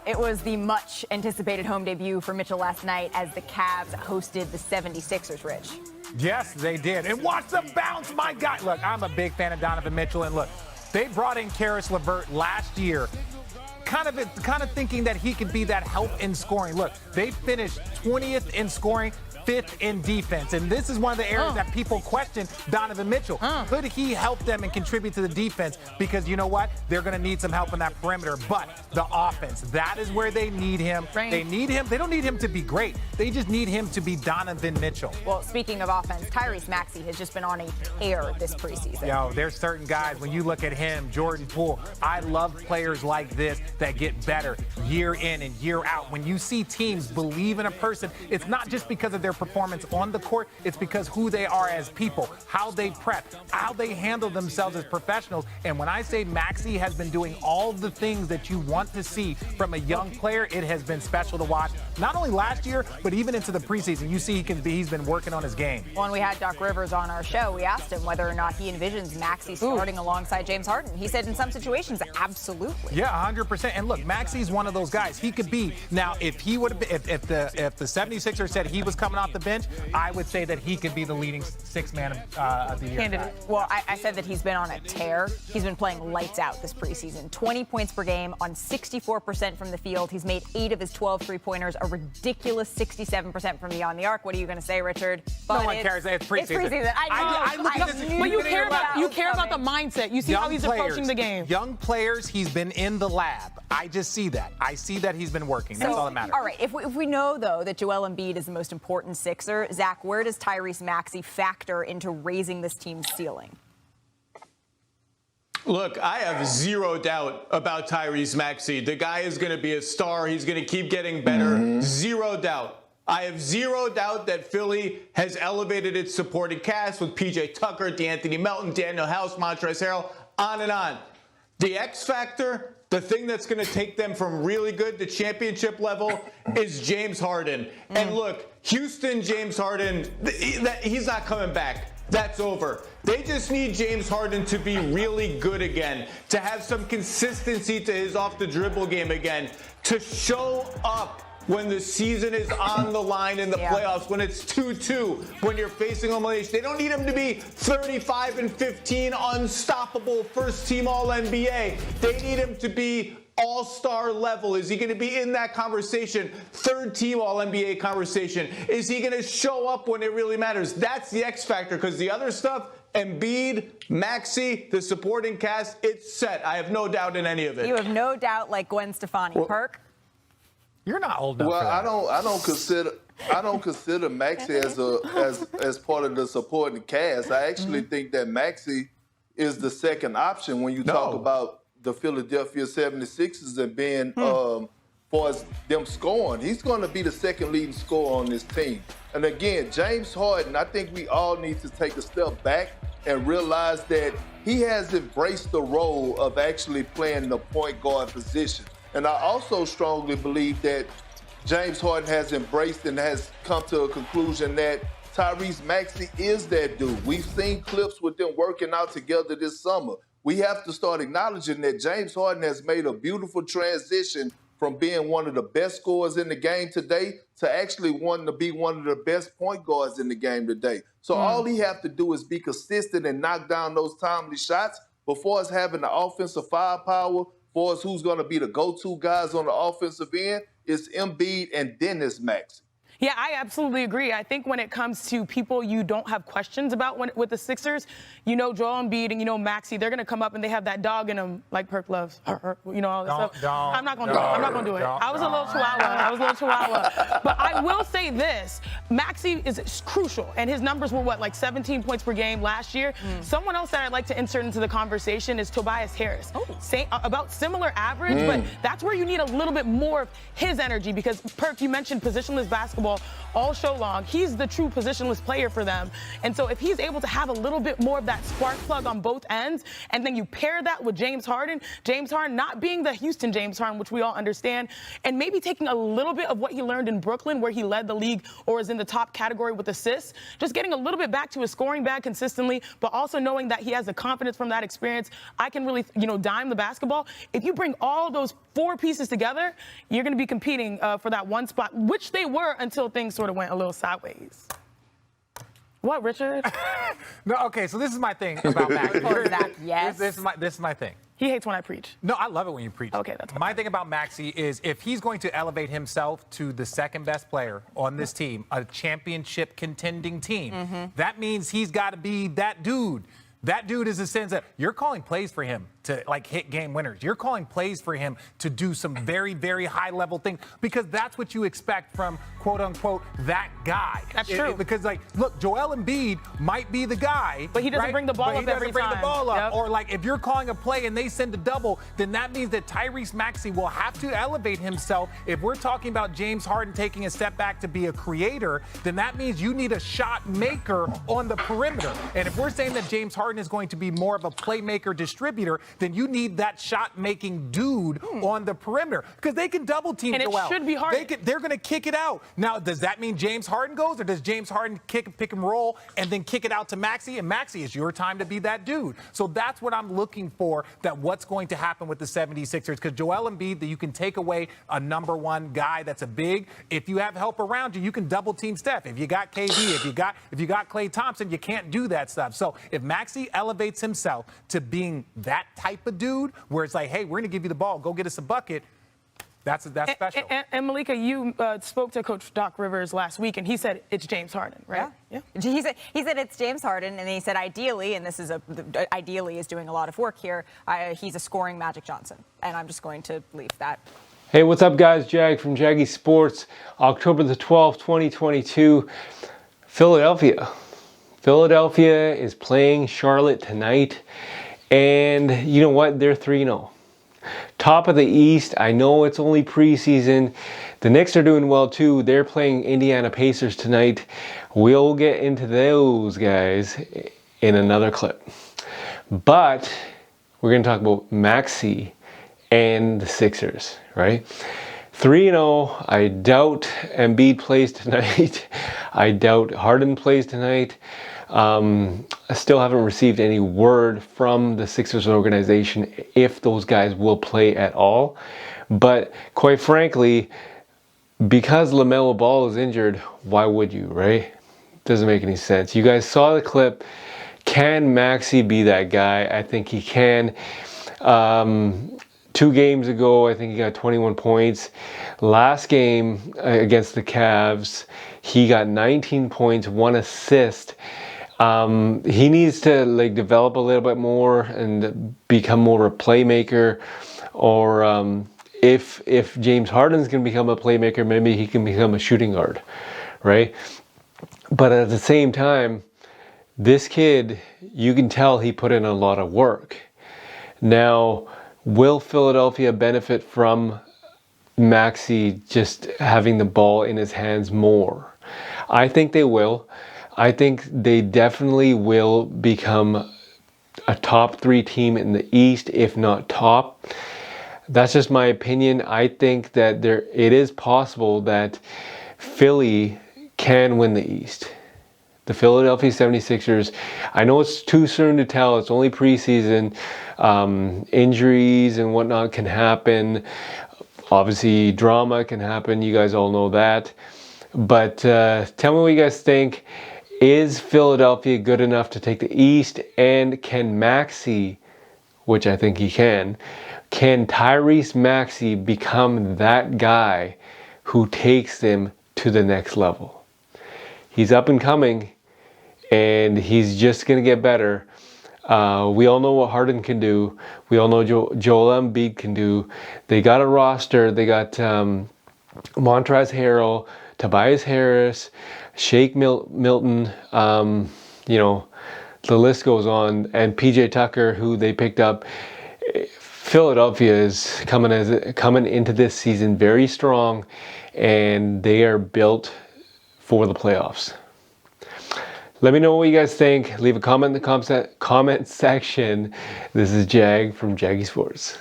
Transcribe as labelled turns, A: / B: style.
A: It was the much-anticipated home debut for Mitchell last night as the Cavs hosted the 76ers, Rich.
B: Yes, they did. And watch the bounce, my God. Look, I'm a big fan of Donovan Mitchell, and look, they brought in Karis LeVert last year, kind of thinking that he could be that help in scoring. Look, they finished 20th in scoring, 5th in defense. And this is one of the areas that people question Donovan Mitchell. Could he help them and contribute to the defense? Because you know what? They're going to need some help in that perimeter. But the offense, that is where they need him.
A: Right.
B: They need him. They don't need him to be great. They just need him to be Donovan Mitchell.
A: Well, speaking of offense, Tyrese Maxey has just been on a tear this preseason.
B: Yo, there's certain guys, when you look at him, Jordan Poole, I love players like this that get better year in and year out. When you see teams believe in a person, it's not just because of their performance on the court, it's because who they are as people, how they prep, how they handle themselves as professionals. And when I say Maxey has been doing all the things that you want to see from a young player, it has been special to watch. Not only last year, but even into the preseason. You see he's been working on his game.
A: When we had Doc Rivers on our show, we asked him whether or not he envisions Maxey starting alongside James Harden. He said in some situations, absolutely.
B: Yeah, 100%. And look, Maxey's one of those guys. He could be, now if he would have, if the 76ers said he was coming off the bench, I would say that he could be the leading sixth man of the year.
A: Candidate. Well, I said that he's been on a tear. He's been playing lights out this preseason. 20 points per game on 64% from the field. He's made 8 of his 12 three-pointers, a ridiculous 67% from beyond the arc. What are you going to say, Richard?
B: But no one cares. It's preseason.
A: It's preseason. I know.
C: But you care about the mindset. You see how he's approaching the game.
B: Young players, he's been in the lab. I just see that. I see that he's been working. That's all that matters.
A: All right. If we know, though, that Joel Embiid is the most important Sixer, Zach, where does Tyrese Maxey factor into raising this team's ceiling?
D: Look, I have zero doubt about Tyrese Maxey. The guy is going to be a star. He's going to keep getting better. Zero doubt. I have zero doubt that Philly has elevated its supporting cast with P.J. Tucker, DeAnthony Melton, Daniel House, Montrezl Harrell, on and on. The X factor, the thing that's going to take them from really good to championship level is James Harden. And look, Houston, James Harden, he's not coming back. That's over. They just need James Harden to be really good again, to have some consistency to his off-the-dribble game again, to show up when the season is on the line in the playoffs, when it's 2-2, when you're facing elimination. They don't need him to be 35 and 15, unstoppable, first-team All-NBA. They need him to be all-star level. Is he going to be in that conversation? Third-team All-NBA conversation. Is he going to show up when it really matters? That's the X factor, because the other stuff, Embiid, Maxey, the supporting cast, it's set. I have no doubt in any of it.
A: You have no doubt, like Gwen Stefani. Perk?
B: You're not old enough.
E: Well, I don't consider Maxey as part of the supporting cast. I actually think that Maxey is the second option when you talk about the Philadelphia 76ers and being far as them scoring. He's going to be the second leading scorer on this team. And again, James Harden, I think we all need to take a step back and realize that he has embraced the role of actually playing the point guard position. And I also strongly believe that James Harden has embraced and has come to a conclusion that Tyrese Maxey is that dude. We've seen clips with them working out together this summer. We have to start acknowledging that James Harden has made a beautiful transition from being one of the best scorers in the game today to actually wanting to be one of the best point guards in the game today. So all he have to do is be consistent and knock down those timely shots before us having the offensive firepower. For us, who's going to be the go-to guys on the offensive end, is Embiid and Dennis Maxey.
C: Yeah, I absolutely agree. I think when it comes to people you don't have questions about with the Sixers, you know Joel Embiid and you know Maxey, they're going to come up and they have that dog in them like Perk loves. You know, all this stuff. I'm not going to do it. I'm not going to do it. I was a little chihuahua. But I will say this. Maxey is crucial, and his numbers were, like 17 points per game last year. Someone else that I'd like to insert into the conversation is Tobias Harris. About similar average, but that's where you need a little bit more of his energy because, Perk, you mentioned positionless basketball basketball all show long. He's the true positionless player for them. And so if he's able to have a little bit more of that spark plug on both ends, and then you pair that with James Harden not being the Houston James Harden, which we all understand, and maybe taking a little bit of what he learned in Brooklyn, where he led the league or is in the top category with assists, just getting a little bit back to his scoring bag consistently, but also knowing that he has the confidence from that experience. I can really, dime the basketball. If you bring all those 4 pieces together, you're going to be competing for that one spot, which they were until things sort of went a little sideways. What, Richard?
B: No, okay, so this is my thing about Maxey.
A: Yes.
B: This is my thing.
C: He hates when I preach.
B: No, I love it when you preach.
C: Okay, that's fine.
B: My thing about Maxey is if he's going to elevate himself to the second best player on this team, a championship contending team, that means he's got to be that dude. That dude is a sense that you're calling plays for him to hit game winners. You're calling plays for him to do some very, very high level things because that's what you expect from quote unquote that guy.
C: That's true.
B: Because look, Joel Embiid might be the guy,
C: but he doesn't bring the ball up every time.
B: Bring the ball up. Or if you're calling a play and they send a double, then that means that Tyrese Maxey will have to elevate himself. If we're talking about James Harden taking a step back to be a creator, then that means you need a shot maker on the perimeter. And if we're saying that James Harden is going to be more of a playmaker distributor, then you need that shot-making dude on the perimeter because they can double team Joel.
C: And it should be Harden.
B: They're going to kick it out. Now, does that mean James Harden goes, or does James Harden pick and roll and then kick it out to Maxey? And Maxey, it's your time to be that dude. So that's what I'm looking for, that what's going to happen with the 76ers, because Joel Embiid, that you can take away a number one guy that's a big. If you have help around you, you can double team Steph. If you got KD, if you got Klay Thompson, you can't do that stuff. So if Maxey elevates himself to being that type of dude, where it's like, hey, we're going to give you the ball, go get us a bucket, that's special.
C: And Malika, you spoke to Coach Doc Rivers last week, and he said it's James Harden, right?
A: Yeah. He said it's James Harden, and he said ideally, and this is ideally is doing a lot of work here, he's a scoring Magic Johnson, and I'm just going to leave that.
F: Hey, what's up, guys? Jag from Jaggy Sports. October the 12th, 2022, Philadelphia. Philadelphia is playing Charlotte tonight, and you know what? They're 3-0. Top of the East. I know it's only preseason. The Knicks are doing well too. They're playing Indiana Pacers tonight. We'll get into those guys in another clip. But we're going to talk about Maxey and the Sixers, right? 3-0. I doubt Embiid plays tonight. I doubt Harden plays tonight. I still haven't received any word from the Sixers organization if those guys will play at all. But quite frankly, because LaMelo Ball is injured, why would you, right? Doesn't make any sense. You guys saw the clip. Can Maxey be that guy? I think he can. 2 games ago, I think he got 21 points. Last game against the Cavs, he got 19 points, 1 assist. He needs to develop a little bit more and become more of a playmaker. Or if James Harden's going to become a playmaker, maybe he can become a shooting guard, right? But at the same time, this kid, you can tell he put in a lot of work. Now, will Philadelphia benefit from Maxey just having the ball in his hands more? I think they will. I think they definitely will become a top 3 team in the East, if not top. That's just my opinion. I think that it is possible that Philly can win the East. The Philadelphia 76ers, I know it's too soon to tell. It's only preseason. Injuries and whatnot can happen. Obviously, drama can happen. You guys all know that. But tell me what you guys think. Is Philadelphia good enough to take the East? And can Maxey, which I think he can Tyrese Maxey become that guy who takes them to the next level? He's up and coming, and he's just going to get better. We all know what Harden can do. We all know Joel Embiid can do. They got a roster. They got Montrezl Harrell, Tobias Harris, Shake Milton, the list goes on, and PJ Tucker, who they picked up. Philadelphia is coming into this season very strong, and they are built for the playoffs. Let me know what you guys think. Leave a comment in the comment section. This is Jag from Jaggy Sports.